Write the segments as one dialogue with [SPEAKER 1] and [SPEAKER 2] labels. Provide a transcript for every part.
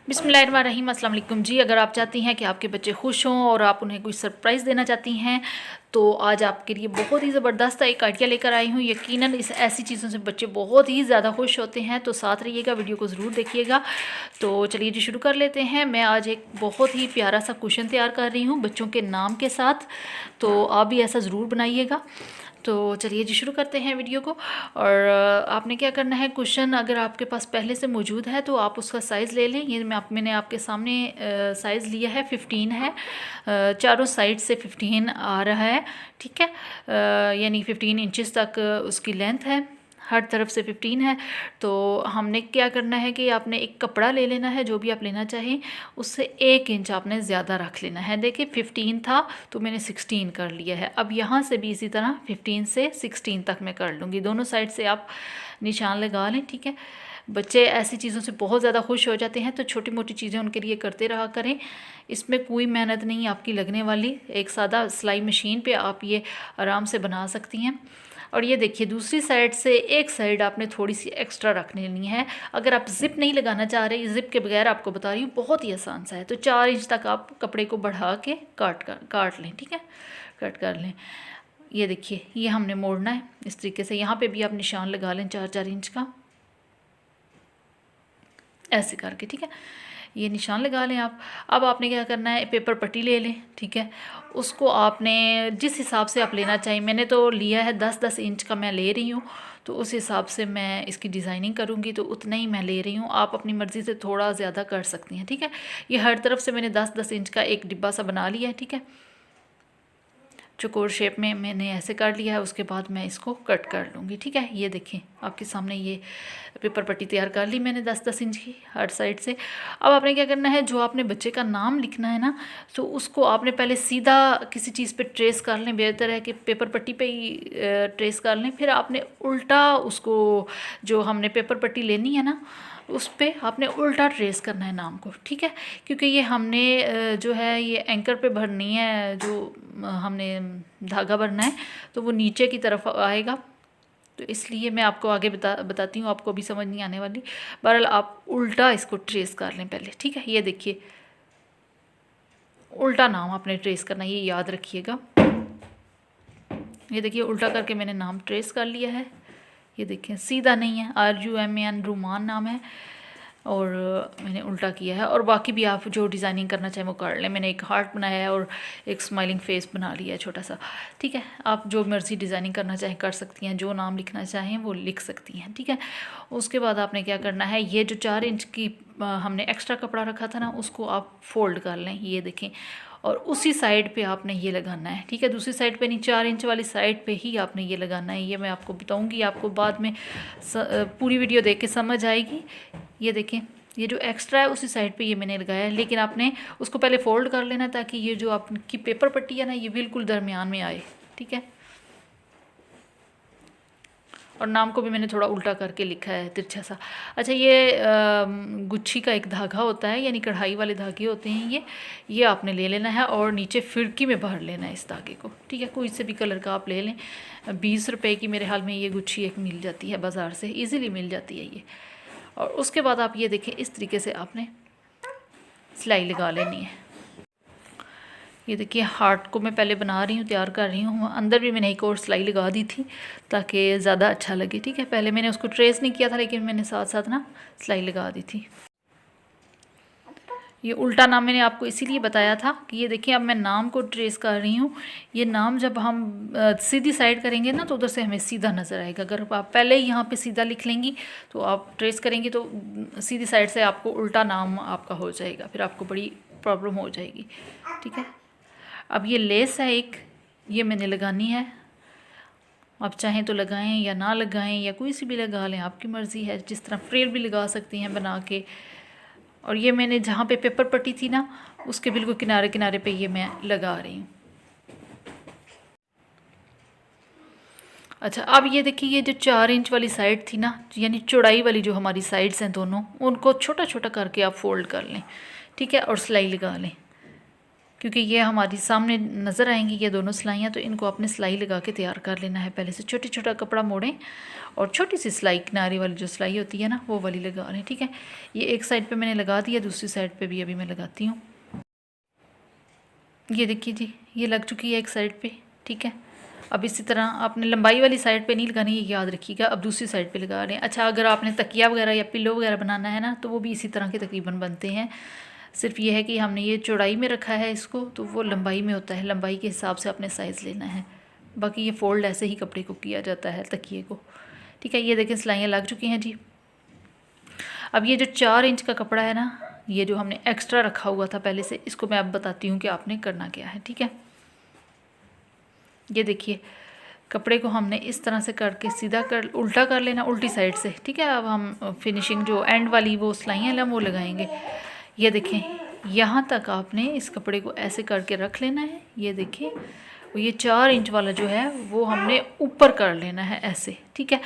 [SPEAKER 1] बिस्मिल्लाहिर्रहमानिर्रहीम। अस्सलाम वालेकुम जी। अगर आप चाहती हैं कि आपके बच्चे खुश हों और आप उन्हें कोई सरप्राइज़ देना चाहती हैं तो आज आपके लिए बहुत ही ज़बरदस्त एक आइडिया लेकर आई हूँ। यकीनन इस ऐसी चीज़ों से बच्चे बहुत ही ज़्यादा खुश होते हैं, तो साथ रहिएगा, वीडियो को ज़रूर देखिएगा। तो चलिए जी शुरू कर लेते हैं। मैं आज एक बहुत ही प्यारा सा कुशन तैयार कर रही हूँ बच्चों के नाम के साथ, तो आप भी ऐसा ज़रूर बनाइएगा। तो चलिए जी शुरू करते हैं वीडियो को। और आपने क्या करना है, क्वेश्चन अगर आपके पास पहले से मौजूद है तो आप उसका साइज़ ले लें। ये मैंने आपके सामने साइज़ लिया है, 15 है। चारों साइड से 15 आ रहा है, ठीक है। यानी 15 इंचेस तक उसकी लेंथ है, हर तरफ से 15 है। तो हमने क्या करना है कि आपने एक कपड़ा ले लेना है, जो भी आप लेना चाहें, उससे 1 इंच आपने ज़्यादा रख लेना है। देखिए 15 था तो मैंने 16 कर लिया है। अब यहाँ से भी इसी तरह 15 से 16 तक मैं कर लूँगी। दोनों साइड से आप निशान लगा लें, ठीक है। बच्चे ऐसी चीज़ों से बहुत ज़्यादा खुश हो जाते हैं, तो छोटी मोटी चीज़ें उनके लिए करते रहा करें। इसमें कोई मेहनत नहीं आपकी लगने वाली। एक सादा सिलाई मशीन पे आप ये आराम से बना सकती हैं। और ये देखिए दूसरी साइड से एक साइड आपने थोड़ी सी एक्स्ट्रा रख लेनी है। अगर आप ज़िप नहीं लगाना चाह रहे, ज़िप के बगैर आपको बता रही हूँ, बहुत ही आसान सा है। तो 4 इंच तक आप कपड़े को बढ़ा के काट लें, ठीक है, कट कर लें। ये देखिए ये हमने मोड़ना है इस तरीके से। यहाँ पे भी आप निशान लगा लें 4-4 इंच का, ऐसे करके, ठीक है। ये निशान लगा लें आप। अब आपने क्या करना है, पेपर पट्टी ले लें, ठीक है। उसको आपने जिस हिसाब से आप लेना चाहिए, मैंने तो लिया है 10-10 इंच का मैं ले रही हूँ, तो उस हिसाब से मैं इसकी डिज़ाइनिंग करूँगी, तो उतना ही मैं ले रही हूँ। आप अपनी मर्ज़ी से थोड़ा ज़्यादा कर सकती हैं, ठीक है। ये हर तरफ से मैंने 10-10 इंच का एक डिब्बा सा बना लिया है, ठीक है। चौकोर शेप में मैंने ऐसे कर लिया है। उसके बाद मैं इसको कट कर लूँगी, ठीक है। ये देखें आपके सामने ये पेपर पट्टी तैयार कर ली मैंने 10-10 इंच की हर साइड से। अब आपने क्या करना है, जो आपने बच्चे का नाम लिखना है ना, तो उसको आपने पहले सीधा किसी चीज़ पे ट्रेस कर लें। बेहतर है कि पेपर पट्टी पे ही ट्रेस कर लें। फिर आपने उल्टा उसको, जो हमने पेपर पट्टी लेनी है ना, उस पर आपने उल्टा ट्रेस करना है नाम को, ठीक है। क्योंकि ये हमने जो है ये एंकर पे भरनी है, जो हमने धागा भरना है, तो वो नीचे की तरफ आएगा। तो इसलिए मैं आपको आगे बताती हूँ, आपको भी समझ नहीं आने वाली। बहरहाल आप उल्टा इसको ट्रेस कर लें पहले, ठीक है। ये देखिए उल्टा नाम आपने ट्रेस करना, ये याद रखिएगा। ये देखिए उल्टा करके मैंने नाम ट्रेस कर लिया है। ये देखें सीधा नहीं है, RUMAN रुमान नाम है, और मैंने उल्टा किया है। और बाकी भी आप जो डिज़ाइनिंग करना चाहें वो कर लें। मैंने एक हार्ट बनाया है और एक स्माइलिंग फेस बना लिया है छोटा सा, ठीक है। आप जो मर्ज़ी डिज़ाइनिंग करना चाहें कर सकती हैं, जो नाम लिखना चाहें वो लिख सकती हैं, ठीक है। उसके बाद आपने क्या करना है, ये जो 4 इंच की हमने एक्स्ट्रा कपड़ा रखा था ना, उसको आप फोल्ड कर लें, ये देखें। और उसी साइड पे आपने ये लगाना है, ठीक है। दूसरी साइड पे नहीं, 4 इंच वाली साइड पे ही आपने ये लगाना है। ये मैं आपको बताऊंगी, आपको बाद में पूरी वीडियो देख के समझ आएगी। ये देखें ये जो एक्स्ट्रा है उसी साइड पे ये मैंने लगाया है, लेकिन आपने उसको पहले फोल्ड कर लेना, ताकि ये जो आपकी पेपर पट्टी है ना, ये बिल्कुल दरमियान में आए, ठीक है। और नाम को भी मैंने थोड़ा उल्टा करके लिखा है, तिरछा सा। अच्छा, ये गुच्छी का एक धागा होता है, यानी कढ़ाई वाले धागे होते हैं ये आपने ले लेना है और नीचे फिरकी में भर लेना है इस धागे को, ठीक है। कोई से भी कलर का आप ले लें। 20 रुपए की मेरे हाल में ये गुच्छी एक मिल जाती है बाज़ार से, ईज़िली मिल जाती है ये। और उसके बाद आप ये देखें, इस तरीके से आपने सिलाई लगा लेनी है। ये देखिए हार्ट को मैं पहले बना रही हूँ, तैयार कर रही हूँ। अंदर भी मैंने एक और सिलाई लगा दी थी ताकि ज़्यादा अच्छा लगे, ठीक है। पहले मैंने उसको ट्रेस नहीं किया था, लेकिन मैंने साथ साथ ना सिलाई लगा दी थी। ये उल्टा नाम मैंने आपको इसीलिए बताया था कि ये देखिए अब मैं नाम को ट्रेस कर रही हूँ। ये नाम जब हम सीधी साइड करेंगे ना, तो उधर से हमें सीधा नज़र आएगा। अगर आप पहले ही यहाँ पे सीधा लिख लेंगी तो आप ट्रेस करेंगी तो सीधी साइड से आपको उल्टा नाम आपका हो जाएगा, फिर आपको बड़ी प्रॉब्लम हो जाएगी, ठीक है। अब ये लेस है एक, ये मैंने लगानी है। आप चाहें तो लगाएं या ना लगाएं, या कोई सी भी लगा लें, आपकी मर्ज़ी है। जिस तरह फ्रिल भी लगा सकती हैं बना के। और ये मैंने जहाँ पे पेपर पट्टी थी ना, उसके बिल्कुल किनारे किनारे पे ये मैं लगा रही हूँ। अच्छा, अब ये देखिए ये जो 4 इंच वाली साइड थी ना, यानी चौड़ाई वाली जो हमारी साइड्स हैं दोनों, उनको छोटा छोटा करके आप फोल्ड कर लें, ठीक है। और सिलाई लगा लें। क्योंकि ये हमारी सामने नज़र आएंगी ये दोनों सिलाइयाँ, तो इनको आपने सिलाई लगा के तैयार कर लेना है। पहले से छोटा छोटा कपड़ा मोड़ें और छोटी सी सिलाई किनारे वाली जो सिलाई होती है ना वो वाली लगा लें। ठीक है, ये एक साइड पे मैंने लगा दिया, दूसरी साइड पे भी अभी मैं लगाती हूँ। ये देखिए जी, ये लग चुकी है एक साइड पे। ठीक है, अब इसी तरह आपने लंबाई वाली साइड पे नहीं लगानी, ये याद रखिएगा। अब दूसरी साइड पे लगा रहे हैं। अच्छा, अगर आपने तकिया वगैरह या पिल्लो वगैरह बनाना है ना तो वो भी इसी तरह के तकरीबन बनते हैं। सिर्फ ये है कि हमने ये चौड़ाई में रखा है इसको, तो वो लंबाई में होता है, लंबाई के हिसाब से अपने साइज़ लेना है। बाकी ये फ़ोल्ड ऐसे ही कपड़े को किया जाता है, तकिए को। ठीक है, ये देखें सिलाइयाँ लग चुकी हैं जी। अब ये जो 4 इंच का कपड़ा है ना, ये जो हमने एक्स्ट्रा रखा हुआ था पहले से, इसको मैं अब बताती हूँ कि आपने करना क्या है। ठीक है, ये देखिए कपड़े को हमने इस तरह से करके सीधा कर उल्टा कर लेना, उल्टी साइड से। ठीक है, अब हम फिनिशिंग जो एंड वाली वो सिलाइयाँ हैं वो लगाएंगे। ये देखें यहाँ तक आपने इस कपड़े को ऐसे करके रख लेना है। ये देखिए ये 4 इंच वाला जो है वो हमने ऊपर कर लेना है ऐसे। ठीक है,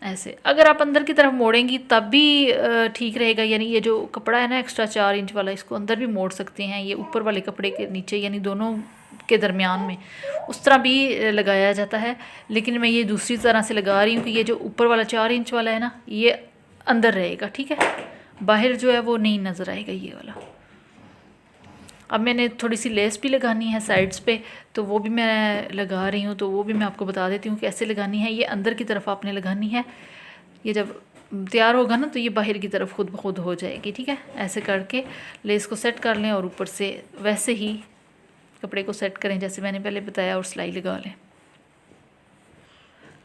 [SPEAKER 1] ऐसे। अगर आप अंदर की तरफ मोड़ेंगी तब भी ठीक रहेगा, यानी ये जो कपड़ा है ना एक्स्ट्रा 4 इंच वाला, इसको अंदर भी मोड़ सकते हैं। ये ऊपर वाले कपड़े के नीचे यानी दोनों के दरमियान में उस तरह भी लगाया जाता है, लेकिन मैं ये दूसरी तरह से लगा रही हूँ कि ये जो ऊपर वाला 4 इंच वाला है ना ये अंदर रहेगा। ठीक है, बाहर जो है वो नहीं नज़र आएगा ये वाला। अब मैंने थोड़ी सी लेस भी लगानी है साइड्स पे, तो वो भी मैं लगा रही हूँ, तो वो भी मैं आपको बता देती हूँ कैसे लगानी है। ये अंदर की तरफ आपने लगानी है, ये जब तैयार होगा ना तो ये बाहर की तरफ खुद ब खुद हो जाएगी। ठीक है, ऐसे करके लेस को सेट कर लें और ऊपर से वैसे ही कपड़े को सेट करें जैसे मैंने पहले बताया, और सिलाई लगा लें।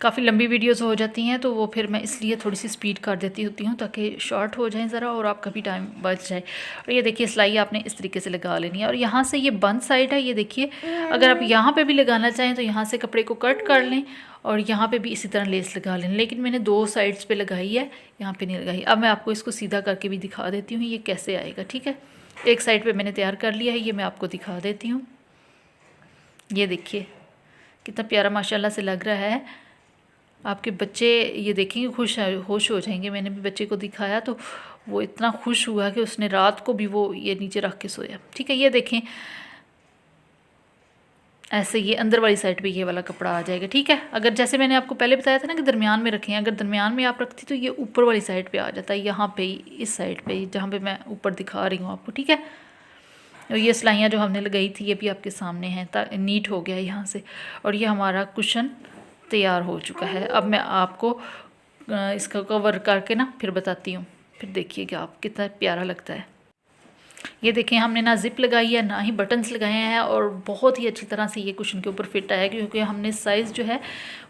[SPEAKER 1] काफ़ी लंबी वीडियोस हो जाती हैं तो वो फिर मैं इसलिए थोड़ी सी स्पीड कर देती होती हूँ ताकि शॉर्ट हो जाए ज़रा और आपका भी टाइम बच जाए। और ये देखिए सिलाई आपने इस तरीके से लगा लेनी है। और यहाँ से ये बंद साइड है, ये देखिए अगर आप यहाँ पे भी लगाना चाहें तो यहाँ से कपड़े को कट कर लें और यहाँ पे भी इसी तरह लेस लगा लें, लेकिन मैंने 2 साइड्स पे लगाई है, यहाँ पे नहीं लगाई। अब मैं आपको इसको सीधा करके भी दिखा देती हूँ ये कैसे आएगा। ठीक है, एक साइड पे मैंने तैयार कर लिया है, ये मैं आपको दिखा देती हूँ। ये देखिए कितना प्यारा माशाल्लाह से लग रहा है। आपके बच्चे ये देखेंगे खुश हो जाएंगे। मैंने भी बच्चे को दिखाया तो वो इतना खुश हुआ कि उसने रात को भी वो ये नीचे रख के सोया। ठीक है, ये देखें ऐसे ये अंदर वाली साइड पे ये वाला कपड़ा आ जाएगा। ठीक है, अगर जैसे मैंने आपको पहले बताया था ना कि दरमियान में रखें, अगर दरमियान में आप रखती तो ये ऊपर वाली साइड पे आ जाता है, यहाँ पे इस साइड पे जहाँ पे मैं ऊपर दिखा रही हूँ आपको। ठीक है, और ये सिलाइयाँ जो हमने लगाई थी ये भी आपके सामने हैं, नीट हो गया यहाँ से। और ये हमारा कुशन तैयार हो चुका है। अब मैं आपको इसका कवर करके ना फिर बताती हूँ, फिर देखिएगा आप कितना प्यारा लगता है। ये देखें हमने ना जिप लगाई है ना ही बटन्स लगाए हैं, और बहुत ही अच्छी तरह से ये कुशन के ऊपर फिट आया क्योंकि हमने साइज़ जो है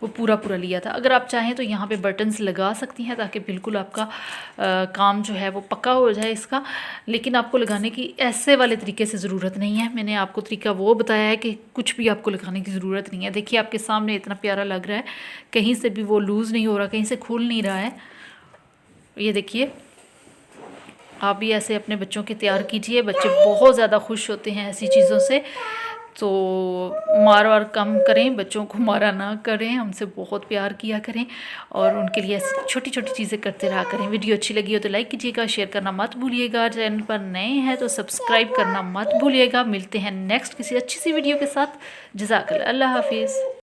[SPEAKER 1] वो पूरा लिया था। अगर आप चाहें तो यहाँ पे बटन्स लगा सकती हैं ताकि बिल्कुल आपका काम जो है वो पक्का हो जाए इसका, लेकिन आपको लगाने की ऐसे वाले तरीके से ज़रूरत नहीं है। मैंने आपको तरीका वो बताया है कि कुछ भी आपको लगाने की ज़रूरत नहीं है। देखिए आपके सामने इतना प्यारा लग रहा है, कहीं से भी वो लूज़ नहीं हो रहा, कहीं से खुल नहीं रहा है। ये देखिए आप भी ऐसे अपने बच्चों के तैयार कीजिए, बच्चे बहुत ज़्यादा खुश होते हैं ऐसी चीज़ों से। तो मार वार कम करें, बच्चों को मारा ना करें, हमसे बहुत प्यार किया करें और उनके लिए ऐसी छोटी छोटी चीज़ें करते रहा करें। वीडियो अच्छी लगी हो तो लाइक कीजिएगा, शेयर करना मत भूलिएगा, चैनल पर नए हैं तो सब्सक्राइब करना मत भूलिएगा। मिलते हैं नेक्स्ट किसी अच्छी सी वीडियो के साथ। जज़ाकल्लाह, अल्लाह हाफिज़।